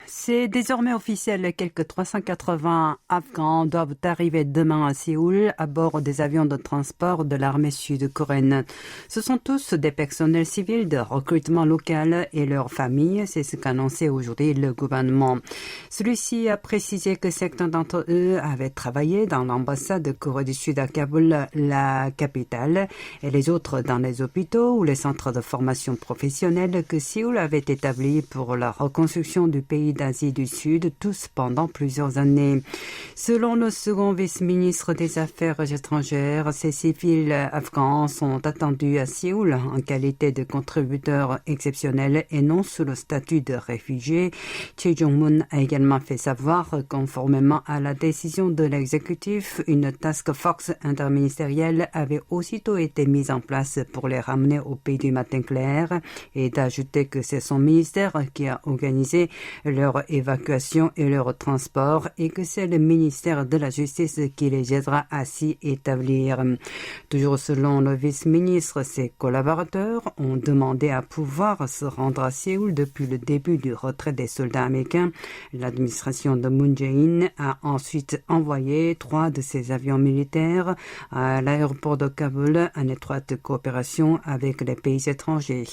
C'est désormais officiel. Quelques 380 Afghans doivent arriver demain à Séoul à bord des avions de transport de l'armée sud-coréenne. Ce sont tous des personnels civils de recrutement local et leurs familles. C'est ce qu'a annoncé aujourd'hui le gouvernement. Celui-ci a précisé que certains d'entre eux avaient travaillé dans l'ambassade de Corée du Sud à Kaboul, la capitale, et les autres dans les hôpitaux ou les centres de formation professionnelle que Séoul avait établis pour la reconstruction du pays d'Asie du Sud, tous pendant plusieurs années. Selon le second vice-ministre des Affaires étrangères, ces civils afghans sont attendus à Séoul en qualité de contributeurs exceptionnels et non sous le statut de réfugiés. Choi Jong-moon a également fait savoir, conformément à la décision de l'exécutif, une task force interministérielle avait aussitôt été mise en place pour les ramener au pays du matin clair et d'ajouter que c'est son ministère qui a organisé leur évacuation et leur transport et que c'est le ministère de la Justice qui les aidera à s'y établir. Toujours selon le vice-ministre, ses collaborateurs ont demandé à pouvoir se rendre à Séoul depuis le début du retrait des soldats américains. L'administration de Moon Jae-in a ensuite envoyé 3 de ses avions militaires à l'aéroport de Kaboul en étroite coopération avec les pays étrangers.